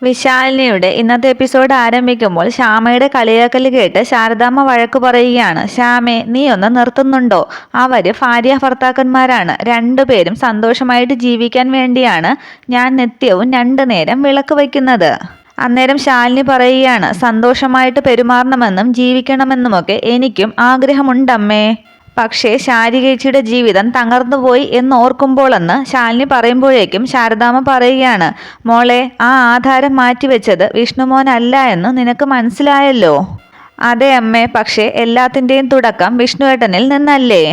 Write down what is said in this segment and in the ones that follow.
വിശാലിനിയുടെ ഇന്നത്തെ എപ്പിസോഡ് ആരംഭിക്കുമ്പോൾ ശ്യാമയുടെ കളിയാക്കൽ കേട്ട് ശാരദാമ്മ വഴക്ക് പറയുകയാണ്. ശ്യാമേ, നീ ഒന്ന് നിർത്തുന്നുണ്ടോ? അവര് ഭാര്യ ഭർത്താക്കന്മാരാണ്. രണ്ടുപേരും സന്തോഷമായിട്ട് ജീവിക്കാൻ വേണ്ടിയാണ് ഞാൻ നിത്യവും 2 നേരം വിളക്ക് വയ്ക്കുന്നത്. അന്നേരം ശാലിനി പറയുകയാണ്, സന്തോഷമായിട്ട് പെരുമാറണമെന്നും ജീവിക്കണമെന്നുമൊക്കെ എനിക്കും ആഗ്രഹമുണ്ടമ്മേ. പക്ഷേ ശാരികേച്ചിയുടെ ജീവിതം തകർന്നുപോയി എന്നോർക്കുമ്പോളെന്ന് ശാലിനി പറയുമ്പോഴേക്കും ശാരദാമ്മ പറയുകയാണ്, മോളെ, ആ ആധാരം മാറ്റിവെച്ചത് വിഷ്ണുമോനല്ല എന്ന് നിനക്ക് മനസ്സിലായല്ലോ. അതെ അമ്മേ, പക്ഷേ എല്ലാത്തിൻ്റെയും തുടക്കം വിഷ്ണുവേട്ടനിൽ നിന്നല്ലേ?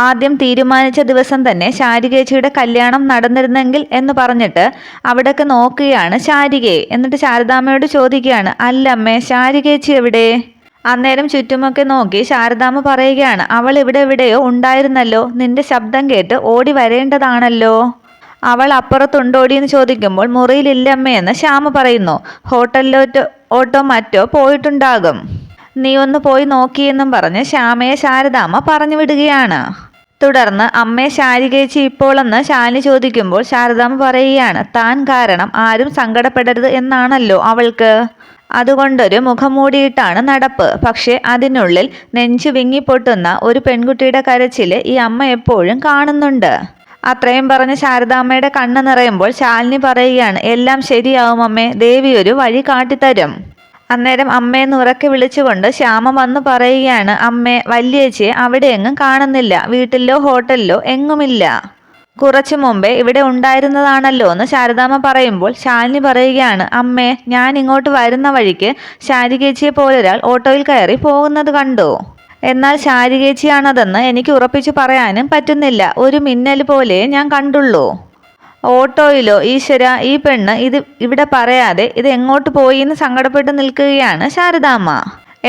ആദ്യം തീരുമാനിച്ച ദിവസം തന്നെ ശാരികേച്ചിയുടെ കല്യാണം നടന്നിരുന്നെങ്കിൽ എന്ന് പറഞ്ഞിട്ട് അവിടേക്ക് നോക്കുകയാണ് ശാരികയെ. എന്നിട്ട് ശാരദാമ്മയോട് ചോദിക്കുകയാണ്, അല്ലമ്മേ, ശാരികേച്ചി എവിടെ? അന്നേരം ചുറ്റുമൊക്കെ നോക്കി ശാരദാമ്മ പറയുകയാണ്, അവൾ ഇവിടെ എവിടെയോ ഉണ്ടായിരുന്നല്ലോ. നിന്റെ ശബ്ദം കേട്ട് ഓടി വരേണ്ടതാണല്ലോ. അവൾ അപ്പുറത്തുണ്ടോടിയെന്ന് ചോദിക്കുമ്പോൾ മുറിയിലില്ലമ്മയെന്ന് ശ്യാമ പറയുന്നു. ഓട്ടോ മറ്റോ പോയിട്ടുണ്ടാകും. നീ ഒന്ന് പോയി നോക്കിയെന്നും പറഞ്ഞ് ശ്യാമയെ ശാരദാമ്മ പറഞ്ഞു വിടുകയാണ്. തുടർന്ന് അമ്മേ, ശാരികേച്ചി ഇപ്പോളെന്ന് ശാലിനി ചോദിക്കുമ്പോൾ ശാരദാമ്മ പറയുകയാണ്, താൻ കാരണം ആരും സങ്കടപ്പെടരുത് എന്നാണല്ലോ അവൾക്ക്. അതുകൊണ്ടൊരു മുഖം മൂടിയിട്ടാണ് നടപ്പ്. പക്ഷെ അതിനുള്ളിൽ നെഞ്ചു വിങ്ങിപ്പൊട്ടുന്ന ഒരു പെൺകുട്ടിയുടെ കരച്ചില് ഈ അമ്മ എപ്പോഴും കാണുന്നുണ്ട്. അത്രയും പറഞ്ഞ് ശാരദാമ്മയുടെ കണ്ണ് നിറയുമ്പോൾ ശാലിനി പറയുകയാണ്, എല്ലാം ശരിയാവും അമ്മേ, ദേവി ഒരു വഴി കാട്ടിത്തരും. അന്നേരം അമ്മയെന്ന് ഉറക്കെ വിളിച്ചുകൊണ്ട് ശ്യാമ വന്ന് പറയുകയാണ്, അമ്മേ, വല്യേച്ചിയെ അവിടെ എങ്ങും കാണുന്നില്ല. വീട്ടിലോ ഹോട്ടലിലോ എങ്ങുമില്ല. കുറച്ചു മുമ്പേ ഇവിടെ ഉണ്ടായിരുന്നതാണല്ലോ എന്ന് ശാരദാമ്മ പറയുമ്പോൾ ശാലിനി പറയുകയാണ്, അമ്മേ, ഞാൻ ഇങ്ങോട്ട് വരുന്ന വഴിക്ക് ശാരികേച്ചിയെ പോലൊരാൾ ഓട്ടോയിൽ കയറി പോകുന്നത് കണ്ടു. എന്നാൽ ശാരികേച്ചിയാണതെന്ന് എനിക്ക് ഉറപ്പിച്ചു പറയാനും പറ്റുന്നില്ല. ഒരു മിന്നൽ പോലെ ഞാൻ കണ്ടുള്ളൂ. ഓട്ടോയിലോ? ഈശ്വര, ഈ പെണ്ണ് ഇത് ഇവിടെ പറയാതെ ഇത് എങ്ങോട്ട് പോയി എന്ന് സങ്കടപ്പെട്ട് നിൽക്കുകയാണ് ശാരദാമ്മ.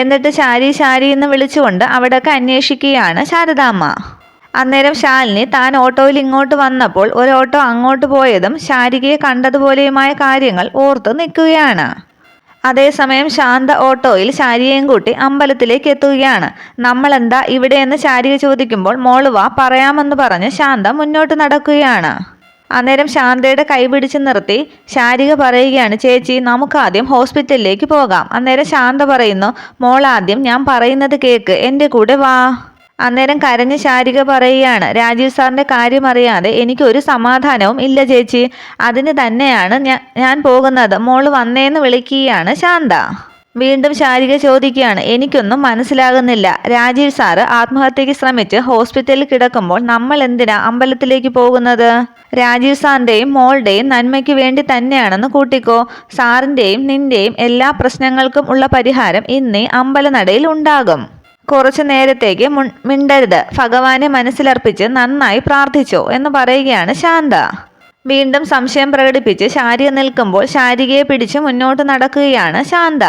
എന്നിട്ട് ശാരി എന്ന് വിളിച്ചുകൊണ്ട് അവിടെയൊക്കെ അന്വേഷിക്കുകയാണ് ശാരദാമ്മ. അന്നേരം ശാലിനി താൻ ഓട്ടോയിൽ ഇങ്ങോട്ട് വന്നപ്പോൾ ഒരു ഓട്ടോ അങ്ങോട്ട് പോയതും ശാരികയെ കണ്ടതുപോലെയുമായ കാര്യങ്ങൾ ഓർത്ത് നിൽക്കുകയാണ്. അതേസമയം ശാന്ത ഓട്ടോയിൽ ശാരികയും കൂട്ടി അമ്പലത്തിലേക്ക് എത്തുകയാണ്. നമ്മളെന്താ ഇവിടെയെന്ന് ശാരിക ചോദിക്കുമ്പോൾ മോള് വാ, പറയാമെന്ന് പറഞ്ഞ് ശാന്ത മുന്നോട്ട് നടക്കുകയാണ്. അന്നേരം ശാന്തയുടെ കൈ പിടിച്ച് നിർത്തി ശാരിക പറയുകയാണ്, ചേച്ചി, നമുക്കാദ്യം ഹോസ്പിറ്റലിലേക്ക് പോകാം. അന്നേരം ശാന്ത പറയുന്നു, മോളാദ്യം ഞാൻ പറയുന്നത് കേക്ക്, എൻ്റെ കൂടെ വാ. അന്നേരം കരഞ്ഞ് ശാരിക പറയുകയാണ്, രാജീവ് സാറിൻ്റെ കാര്യം അറിയാതെ എനിക്കൊരു സമാധാനവും ഇല്ല ചേച്ചി. അതിന് തന്നെയാണ് ഞാൻ പോകുന്നത്. മോള് വന്നേന്ന് വിളിക്കുകയാണ് ശാന്ത. വീണ്ടും ശാരിക ചോദിക്കുകയാണ്, എനിക്കൊന്നും മനസ്സിലാകുന്നില്ല. രാജീവ് സാറ് ആത്മഹത്യക്ക് ശ്രമിച്ച് ഹോസ്പിറ്റലിൽ കിടക്കുമ്പോൾ നമ്മൾ എന്തിനാ അമ്പലത്തിലേക്ക് പോകുന്നത്? രാജീവ് സാറിൻ്റെയും മോളുടെയും നന്മയ്ക്ക് വേണ്ടി തന്നെയാണെന്ന് കൂട്ടിക്കോ. സാറിൻ്റെയും നിന്റെയും എല്ലാ പ്രശ്നങ്ങൾക്കും ഉള്ള പരിഹാരം ഇന്നീ അമ്പലനടയിൽ ഉണ്ടാകും. കുറച്ചു നേരത്തേക്ക് മിണ്ടരുത്. ഭഗവാനെ മനസ്സിലർപ്പിച്ച് നന്നായി പ്രാർത്ഥിച്ചോ എന്ന് പറയുകയാണ് ശാന്ത. വീണ്ടും സംശയം പ്രകടിപ്പിച്ച് ശാരിക നിൽക്കുമ്പോൾ ശാരികയെ പിടിച്ച് മുന്നോട്ട് നടക്കുകയാണ് ശാന്ത.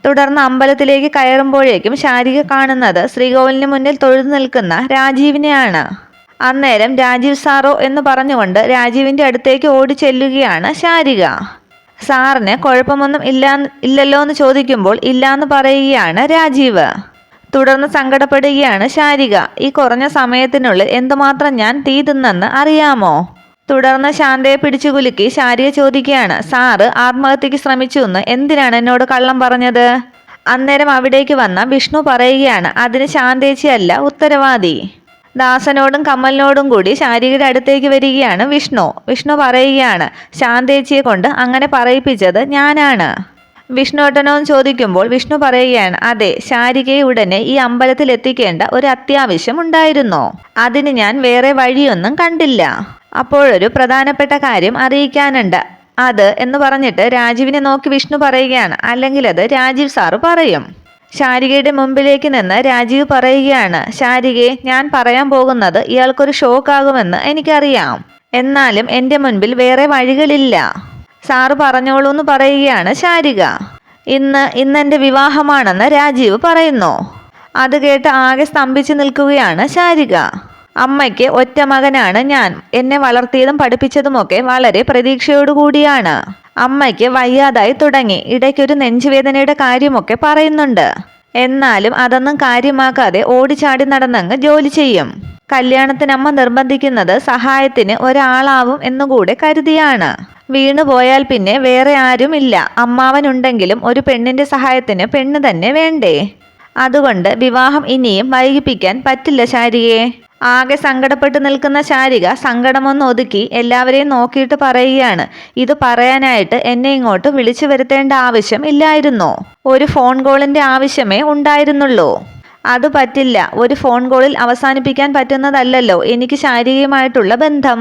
തുടർന്ന് അമ്പലത്തിലേക്ക് കയറുമ്പോഴേക്കും ശാരിക കാണുന്നത് ശ്രീകോവിലിന് മുന്നിൽ തൊഴുതു നിൽക്കുന്ന രാജീവിനെയാണ്. അന്നേരം രാജീവ് സാറോ എന്ന് പറഞ്ഞുകൊണ്ട് രാജീവിൻ്റെ അടുത്തേക്ക് ഓടി ചെല്ലുകയാണ് ശാരിക. സാറിന് കുഴപ്പമൊന്നും ഇല്ലല്ലോ എന്ന് ചോദിക്കുമ്പോൾ ഇല്ലാന്ന് പറയുകയാണ് രാജീവ്. തുടർന്ന് സങ്കടപ്പെടുകയാണ് ശാരിക. ഈ കുറഞ്ഞ സമയത്തിനുള്ളിൽ എന്തുമാത്രം ഞാൻ തീ തിന്നെന്ന് അറിയാമോ? തുടർന്ന് ശാന്തയെ പിടിച്ചു കുലുക്കി ശാരിക ചോദിക്കുകയാണ്, സാറ് ആത്മഹത്യക്ക് ശ്രമിച്ചു എന്ന് എന്തിനാണ് എന്നോട് കള്ളം പറഞ്ഞത്? അന്നേരം അവിടേക്ക് വന്ന വിഷ്ണു പറയുകയാണ്, അതിന് ശാന്തേച്ചിയല്ല ഉത്തരവാദി. ദാസനോടും കമലിനോടും കൂടി ശാരികയുടെ അടുത്തേക്ക് വരികയാണ് വിഷ്ണു പറയുകയാണ്, ശാന്തേച്ചിയെ കൊണ്ട് അങ്ങനെ പറയിപ്പിച്ചത് ഞാനാണ്. വിഷ്ണുവേട്ടനോന്ന് ചോദിക്കുമ്പോൾ വിഷ്ണു പറയുകയാണ്, അതെ, ശാരികയെ ഉടനെ ഈ അമ്പലത്തിൽ എത്തിക്കേണ്ട ഒരു അത്യാവശ്യം ഉണ്ടായിരുന്നു. അതിന് ഞാൻ വേറെ വഴിയൊന്നും കണ്ടില്ല. അപ്പോഴൊരു പ്രധാനപ്പെട്ട കാര്യം അറിയിക്കാനുണ്ട്. അത് എന്ന് പറഞ്ഞിട്ട് രാജീവിനെ നോക്കി വിഷ്ണു പറയുകയാണ്, അല്ലെങ്കിൽ അത് രാജീവ് സാറ് പറയും. ശാരികയുടെ മുമ്പിലേക്ക് നിന്ന് രാജീവ് പറയുകയാണ്, ശാരികയെ, ഞാൻ പറയാൻ പോകുന്നത് ഇയാൾക്കൊരു ഷോക്കാകുമെന്ന് എനിക്കറിയാം. എന്നാലും എൻ്റെ മുൻപിൽ വേറെ വഴികളില്ല. സാറ് പറഞ്ഞോളൂ എന്ന് പറയുകയാണ് ശാരിക. ഇന്ന് എൻ്റെ വിവാഹമാണെന്ന് രാജീവ് പറയുന്നു. അത് കേട്ട് ആകെ സ്തംഭിച്ചു നിൽക്കുകയാണ് ശാരിക. അമ്മയ്ക്ക് ഒറ്റ മകനാണ് ഞാൻ. എന്നെ വളർത്തിയതും പഠിപ്പിച്ചതുമൊക്കെ വളരെ പ്രതീക്ഷയോടുകൂടിയാണ്. അമ്മയ്ക്ക് വയ്യാതായി തുടങ്ങി. ഇടയ്ക്കൊരു നെഞ്ചുവേദനയുടെ കാര്യമൊക്കെ പറയുന്നുണ്ട്. എന്നാലും അതൊന്നും കാര്യമാക്കാതെ ഓടിച്ചാടി നടന്നങ്ങ് ജോലി ചെയ്യും. കല്യാണത്തിന് അമ്മ നിർബന്ധിക്കുന്നത് സഹായത്തിന് ഒരാളാവും എന്നുകൂടെ കരുതിയാണ്. വീണുപോയാൽ പിന്നെ വേറെ ആരുമില്ല. അമ്മാവനുണ്ടെങ്കിലും ഒരു പെണ്ണിന്റെ സഹായത്തിന് പെണ്ണ് തന്നെ വേണ്ടേ? അതുകൊണ്ട് വിവാഹം ഇനിയും വൈകിപ്പിക്കാൻ പറ്റില്ല ശാരികയെ. ആകെ സങ്കടപ്പെട്ട് നിൽക്കുന്ന ശാരിക സങ്കടമൊന്ന് ഒതുക്കി എല്ലാവരെയും നോക്കിയിട്ട് പറയുകയാണ്, ഇത് പറയാനായിട്ട് എന്നെ ഇങ്ങോട്ട് വിളിച്ചു വരുത്തേണ്ട ആവശ്യം ഇല്ലായിരുന്നോ? ഒരു ഫോൺ കോളിന്റെ ആവശ്യമേ ഉണ്ടായിരുന്നുള്ളൂ. അത് പറ്റില്ല. ഒരു ഫോൺ കോളിൽ അവസാനിപ്പിക്കാൻ പറ്റുന്നതല്ലല്ലോ എനിക്ക് ശാരികയുമായിട്ടുള്ള ബന്ധം.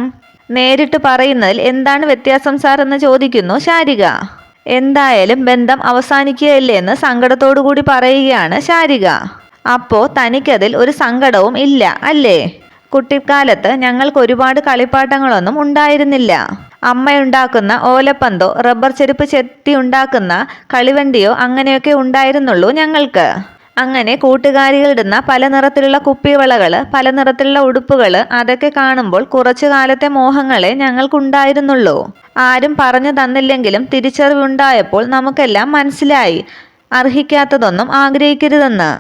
നേരിട്ട് പറയുന്നതിൽ എന്താണ് വ്യത്യാസം സാർ എന്ന് ചോദിക്കുന്നു ശാരിക. എന്തായാലും ബന്ധം അവസാനിക്കുകയല്ലേ എന്ന് സങ്കടത്തോടു കൂടി പറയുകയാണ് ശാരിക. അപ്പോ തനിക്കതിൽ ഒരു സങ്കടവും ഇല്ല അല്ലേ? കുട്ടിക്കാലത്ത് ഞങ്ങൾക്ക് ഒരുപാട് കളിപ്പാട്ടങ്ങളൊന്നും ഉണ്ടായിരുന്നില്ല. അമ്മയുണ്ടാക്കുന്ന ഓലപ്പന്തോ റബ്ബർ ചെരുപ്പ് ചെത്തി ഉണ്ടാക്കുന്ന കളിവണ്ടിയോ അങ്ങനെയൊക്കെ ഉണ്ടായിരുന്നുള്ളൂ ഞങ്ങൾക്ക്. അങ്ങനെ കൂട്ടുകാരികളിടുന്ന പല നിറത്തിലുള്ള കുപ്പിവളകള്, പല നിറത്തിലുള്ള ഉടുപ്പുകള്, അതൊക്കെ കാണുമ്പോൾ കുറച്ചു കാലത്തെ മോഹങ്ങളെ ഞങ്ങൾക്കുണ്ടായിരുന്നുള്ളൂ. ആരും പറഞ്ഞു തന്നില്ലെങ്കിലും തിരിച്ചറിവുണ്ടായപ്പോൾ നമുക്കെല്ലാം മനസ്സിലായി അർഹിക്കാത്തതൊന്നും ആഗ്രഹിക്കരുതെന്ന്.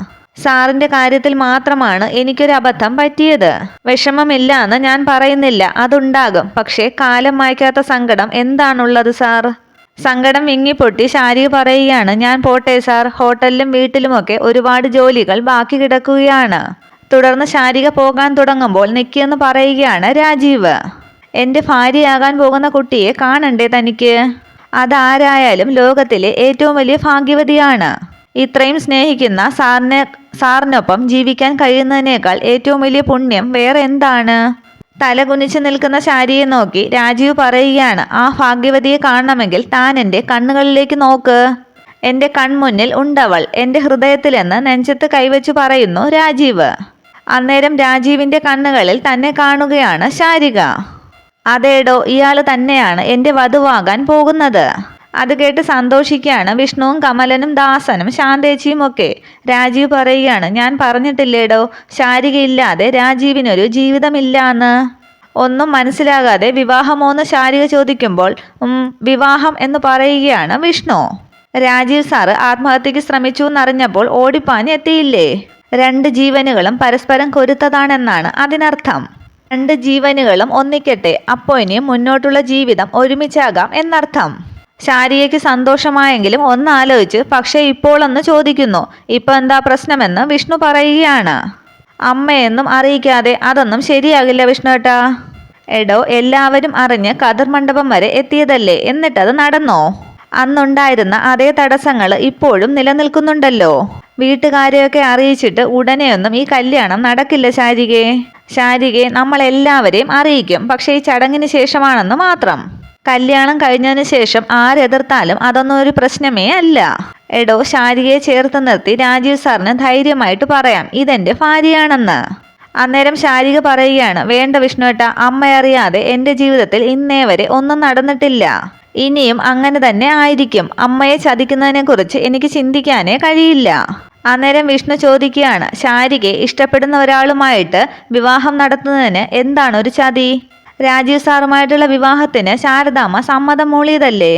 സാറിന്റെ കാര്യത്തിൽ മാത്രമാണ് എനിക്കൊരു അബദ്ധം പറ്റിയത്. വിഷമമില്ല എന്ന് ഞാൻ പറയുന്നില്ല, അതുണ്ടാകും. പക്ഷേ കാലം മായ്ക്കാത്ത സങ്കടം എന്താണുള്ളത് സാർ? സങ്കടം വിങ്ങിപ്പൊട്ടി ശാരിക പറയുകയാണ്, ഞാൻ പോട്ടെ സാർ. ഹോട്ടലിലും വീട്ടിലുമൊക്കെ ഒരുപാട് ജോലികൾ ബാക്കി കിടക്കുകയാണ്. തുടർന്ന് ശാരിക പോകാൻ തുടങ്ങുമ്പോൾ നിൽക്കിയെന്ന് പറയുകയാണ് രാജീവ്. എൻ്റെ ഭാര്യയാകാൻ പോകുന്ന കുട്ടിയെ കാണണ്ടേ തനിക്ക്? അതാരായാലും ലോകത്തിലെ ഏറ്റവും വലിയ ഭാഗ്യവതിയാണ്. ഇത്രയും സ്നേഹിക്കുന്ന സാറിനൊപ്പം ജീവിക്കാൻ കഴിയുന്നതിനേക്കാൾ ഏറ്റവും വലിയ പുണ്യം വേറെ എന്താണ്? തലകുനിച്ച് നിൽക്കുന്ന ശാരിയെ നോക്കി രാജീവ് പറയുകയാണ്, ആ ഭാഗ്യവതിയെ കാണണമെങ്കിൽ താൻ എൻ്റെ കണ്ണുകളിലേക്ക് നോക്ക്. എൻ്റെ കൺമുന്നിൽ ഉണ്ടവൾ, എൻ്റെ ഹൃദയത്തിലെന്ന് നെഞ്ചത്ത് കൈവച്ചു പറയുന്നു രാജീവ്. അന്നേരം രാജീവിൻ്റെ കണ്ണുകളിൽ തന്നെ കാണുകയാണ് ശാരിക. അതേടോ, ഇയാൾ തന്നെയാണ് എൻ്റെ വധുവാകാൻ പോകുന്നത്. അത് കേട്ട് സന്തോഷിക്കുകയാണ് വിഷ്ണുവും കമലനും ദാസനും ശാന്തേച്ചിയും ഒക്കെ. രാജീവ് പറയുകയാണ്, ഞാൻ പറഞ്ഞിട്ടില്ലേടോ ശാരികയില്ലാതെ രാജീവിനൊരു ജീവിതമില്ലാന്ന്. ഒന്നും മനസ്സിലാകാതെ വിവാഹമോന്ന് ശാരിക ചോദിക്കുമ്പോൾ വിവാഹം എന്ന് പറയുകയാണ് വിഷ്ണു. രാജീവ് സാറ് ആത്മഹത്യക്ക് ശ്രമിച്ചു എന്നറിഞ്ഞപ്പോൾ ഓടിപ്പാഞ്ഞ് എത്തിയില്ലേ? 2 ജീവനുകളും പരസ്പരം കൊരുത്തതാണെന്നാണ് അതിനർത്ഥം. 2 ജീവനുകളും ഒന്നിക്കട്ടെ, അപ്പോൾ ഇനിയും മുന്നോട്ടുള്ള ജീവിതം ഒരുമിച്ചാകാം എന്നർത്ഥം. ശാരികയ്ക്ക് സന്തോഷമായെങ്കിലും ഒന്നാലോചിച്ച് പക്ഷേ ഇപ്പോൾ ഒന്ന് ചോദിക്കുന്നു, ഇപ്പൊ എന്താ പ്രശ്നമെന്ന് വിഷ്ണു പറയുകയാണ്. അമ്മയെന്നും അറിയിക്കാതെ അതൊന്നും ശരിയാകില്ല വിഷ്ണുവേട്ടാ. എടോ, എല്ലാവരും അറിഞ്ഞ് കതിർ മണ്ഡപം വരെ എത്തിയതല്ലേ, എന്നിട്ടത് നടന്നോ? അന്നുണ്ടായിരുന്ന അതേ തടസ്സങ്ങൾ ഇപ്പോഴും നിലനിൽക്കുന്നുണ്ടല്ലോ. വീട്ടുകാരെയൊക്കെ അറിയിച്ചിട്ട് ഉടനെയൊന്നും ഈ കല്യാണം നടക്കില്ല ശാരികയെ നമ്മളെല്ലാവരെയും അറിയിക്കും. പക്ഷേ ഈ ചടങ്ങിന് ശേഷമാണെന്ന് മാത്രം. കല്യാണം കഴിഞ്ഞതിന് ശേഷം ആരെതിർത്താലും അതൊന്നും ഒരു പ്രശ്നമേ അല്ല. എടോ, ശാരികയെ ചേർത്ത് നിർത്തി രാജീവ് സാറിന് ധൈര്യമായിട്ട് പറയാം ഇതെന്റെ ഭാര്യയാണെന്ന്. അന്നേരം ശാരിക പറയുകയാണ്, വേണ്ട വിഷ്ണുവേട്ട, അമ്മയറിയാതെ എൻ്റെ ജീവിതത്തിൽ ഇന്നേ വരെ ഒന്നും നടന്നിട്ടില്ല. ഇനിയും അങ്ങനെ തന്നെ ആയിരിക്കും. അമ്മയെ ചതിക്കുന്നതിനെ കുറിച്ച് എനിക്ക് ചിന്തിക്കാനേ കഴിയില്ല. അന്നേരം വിഷ്ണു ചോദിക്കുകയാണ്, ശാരികയെ ഇഷ്ടപ്പെടുന്ന ഒരാളുമായിട്ട് വിവാഹം നടത്തുന്നതിന് എന്താണ് ഒരു ചതി? രാജീവ് സാറുമായിട്ടുള്ള വിവാഹത്തിന് ശാരദാമ്മ സമ്മതം മൂളിയതല്ലേ?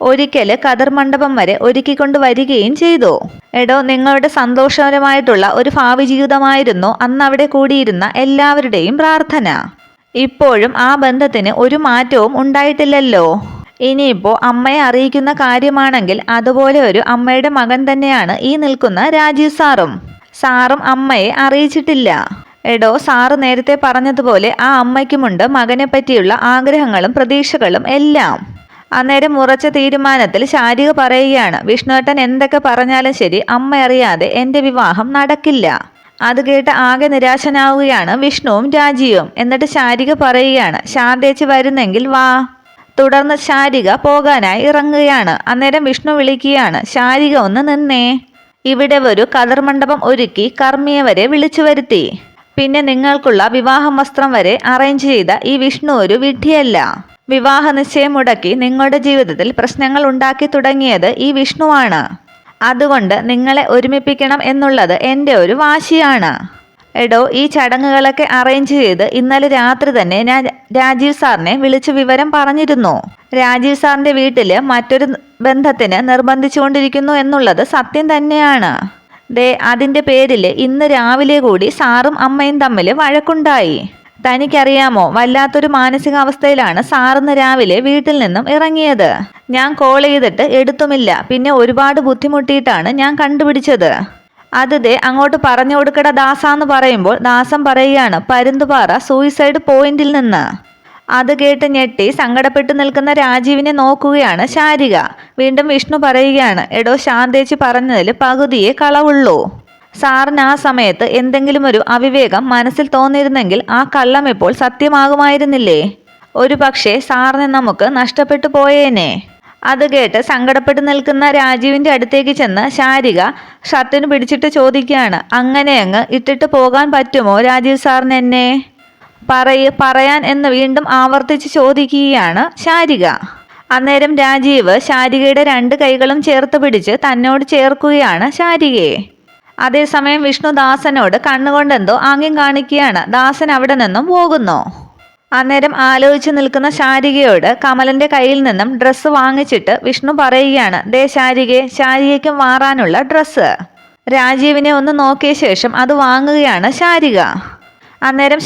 ഒരിക്കൽ കതിർ മണ്ഡപം വരെ ഒരുക്കിക്കൊണ്ട് വരികയും ചെയ്തു. എടോ, നിങ്ങളുടെ സന്തോഷകരമായിട്ടുള്ള ഒരു ഭാവി ജീവിതമായിരുന്നു അന്ന് അവിടെ കൂടിയിരുന്ന എല്ലാവരുടെയും പ്രാർത്ഥന. ഇപ്പോഴും ആ ബന്ധത്തിന് ഒരു മാറ്റവും ഉണ്ടായിട്ടില്ലല്ലോ. ഇനിയിപ്പോ അമ്മയെ അറിയിക്കുന്ന കാര്യമാണെങ്കിൽ അതുപോലെ ഒരു അമ്മയുടെ മകൻ തന്നെയാണ് ഈ നിൽക്കുന്ന രാജീവ് സാറും അമ്മയെ അറിയിച്ചിട്ടില്ല. എടോ, സാറ് നേരത്തെ പറഞ്ഞതുപോലെ ആ അമ്മയ്ക്കുമുണ്ട് മകനെ പറ്റിയുള്ള ആഗ്രഹങ്ങളും പ്രതീക്ഷകളും എല്ലാം. അന്നേരം ഉറച്ച തീരുമാനത്തിൽ ശാരിക പറയുകയാണ്, വിഷ്ണുവേട്ടൻ എന്തൊക്കെ പറഞ്ഞാലും ശരി, അമ്മ അറിയാതെ എൻ്റെ വിവാഹം നടക്കില്ല. അത് കേട്ട് ആകെ നിരാശനാവുകയാണ് വിഷ്ണുവും രാജീവും. എന്നിട്ട് ശാരിക പറയുകയാണ്, ശാന്തേച്ചി വരുന്നെങ്കിൽ വാ. തുടർന്ന് ശാരിക പോകാനായി ഇറങ്ങുകയാണ്. അന്നേരം വിഷ്ണു വിളിക്കുകയാണ്, ശാരിക ഒന്ന് നിന്നേ. ഇവിടെ ഒരു കതിർ മണ്ഡപം ഒരുക്കി കർമ്മിയെ വരെ വിളിച്ചു വരുത്തി. പിന്നെ നിങ്ങൾക്കുള്ള വിവാഹ വസ്ത്രം വരെ അറേഞ്ച് ചെയ്ത ഈ വിഷ്ണു ഒരു വിഡ്ഢിയല്ല. വിവാഹ നിശ്ചയം മുടക്കി നിങ്ങളുടെ ജീവിതത്തിൽ പ്രശ്നങ്ങൾ ഉണ്ടാക്കി തുടങ്ങിയത് ഈ വിഷ്ണുവാണ്. അതുകൊണ്ട് നിങ്ങളെ ഒരുമിപ്പിക്കണം എന്നുള്ളത് എൻ്റെ ഒരു വാശിയാണ്. എടോ, ഈ ചടങ്ങുകളൊക്കെ അറേഞ്ച് ചെയ്ത് ഇന്നലെ രാത്രി തന്നെ ഞാൻ രാജീവ് സാറിനെ വിളിച്ച് വിവരം പറഞ്ഞിരുന്നു. രാജീവ് സാറിൻ്റെ വീട്ടിൽ മറ്റൊരു ബന്ധത്തിന് നിർബന്ധിച്ചുകൊണ്ടിരിക്കുന്നു എന്നുള്ളത് സത്യം തന്നെയാണ്. അതിൻ്റെ പേരിൽ ഇന്ന് രാവിലെ കൂടി സാറും അമ്മയും തമ്മിൽ വഴക്കുണ്ടായി. തനിക്കറിയാമോ, വല്ലാത്തൊരു മാനസികാവസ്ഥയിലാണ് സാറിന്ന് രാവിലെ വീട്ടിൽ നിന്നും ഇറങ്ങിയത്. ഞാൻ കോൾ ചെയ്തിട്ട് എടുത്തുമില്ല. പിന്നെ ഒരുപാട് ബുദ്ധിമുട്ടിയിട്ടാണ് ഞാൻ കണ്ടുപിടിച്ചത്. അത് ദേ അങ്ങോട്ട് പറഞ്ഞു കൊടുക്കട ദാസാന്ന് പറയുമ്പോൾ ദാസൻ പറയുകയാണ്, പരുന്തുപാറ സൂയിസൈഡ് പോയിന്റിൽ നിന്ന്. അത് കേട്ട് ഞെട്ടി സങ്കടപ്പെട്ടു നിൽക്കുന്ന രാജീവിനെ നോക്കുകയാണ് ശാരിക. വീണ്ടും വിഷ്ണു പറയുകയാണ്, എടോ ശാന്തേച്ചി പറഞ്ഞതിൽ പകുതിയെ കളവുള്ളൂ. സാറിന് ആ സമയത്ത് എന്തെങ്കിലും ഒരു അവിവേകം മനസ്സിൽ തോന്നിയിരുന്നെങ്കിൽ ആ കള്ളം ഇപ്പോൾ സത്യമാകുമായിരുന്നില്ലേ? ഒരു പക്ഷേ സാറിനെ നമുക്ക് നഷ്ടപ്പെട്ടു പോയേനെ. അത് കേട്ട് സങ്കടപ്പെട്ട് നിൽക്കുന്ന രാജീവിൻ്റെ അടുത്തേക്ക് ചെന്ന് ശാരിക ഷർട്ടിന് പിടിച്ചിട്ട് ചോദിക്കുകയാണ്, അങ്ങനെ അങ്ങ് ഇട്ടിട്ട് പോകാൻ പറ്റുമോ രാജീവ് സാറിന് എന്നെ? പറയാൻ എന്ന് വീണ്ടും ആവർത്തിച്ച് ചോദിക്കുകയാണ് ശാരിക. അന്നേരം രാജീവ് ശാരികയുടെ 2 കൈകളും ചേർത്ത് പിടിച്ച് തന്നോട് ചേർക്കുകയാണ് ശാരികയെ. അതേസമയം വിഷ്ണു ദാസനോട് കണ്ണുകൊണ്ടെന്തോ ആംഗ്യം കാണിക്കുകയാണ്. ദാസൻ അവിടെ നിന്നും പോകുന്നു. അന്നേരം ആലോചിച്ച് നിൽക്കുന്ന ശാരികയോട് കമലന്റെ കയ്യിൽ നിന്നും ഡ്രസ്സ് വാങ്ങിച്ചിട്ട് വിഷ്ണു പറയുകയാണ്, ദേ ശാരികയ്ക്കും മാറാനുള്ള ഡ്രസ്സ്. രാജീവിനെ ഒന്ന് നോക്കിയ ശേഷം അത് വാങ്ങുകയാണ് ശാരിക. അന്നേരം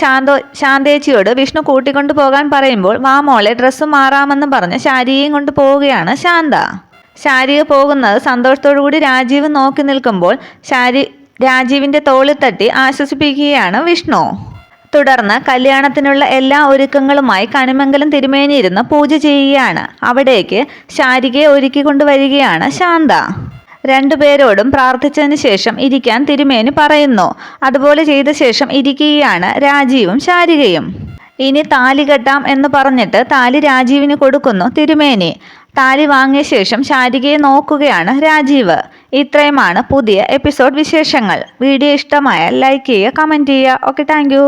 ശാന്തേച്ചിയോട് വിഷ്ണു കൂട്ടിക്കൊണ്ടു പോകാൻ പറയുമ്പോൾ വാ മോളെ ഡ്രസ്സ് മാറാമെന്ന് പറഞ്ഞ് ശാരികയും കൊണ്ട് പോവുകയാണ് ശാന്ത. ശാരിക പോകുന്നത് സന്തോഷത്തോടു കൂടി രാജീവ് നോക്കി നിൽക്കുമ്പോൾ രാജീവിൻ്റെ തോളിൽ തട്ടി ആശ്വസിപ്പിക്കുകയാണ് വിഷ്ണു. തുടർന്ന് കല്യാണത്തിനുള്ള എല്ലാ ഒരുക്കങ്ങളുമായി കണിമംഗലം തിരുമേനിയിരുന്ന് പൂജ ചെയ്യുകയാണ്. അവിടേക്ക് ശാരികയെ ഒരുക്കി കൊണ്ടുവരികയാണ് ശാന്ത. 2 പേരോടും പ്രാർത്ഥിച്ചതിന് ശേഷം ഇരിക്കാൻ തിരുമേനി പറയുന്നു. അതുപോലെ ചെയ്ത ശേഷം ഇരിക്കുകയാണ് രാജീവും ശാരികയും. ഇനി താലി കെട്ടാം എന്ന് പറഞ്ഞിട്ട് താലി രാജീവിന് കൊടുക്കുന്നു തിരുമേനി. താലി വാങ്ങിയ ശേഷം ശാരികയെ നോക്കുകയാണ് രാജീവ്. ഇത്രയുമാണ് പുതിയ എപ്പിസോഡ് വിശേഷങ്ങൾ. വീഡിയോ ഇഷ്ടമായാൽ ലൈക്ക് ചെയ്യുക, കമൻറ്റ് ചെയ്യുക. Okay, thank you.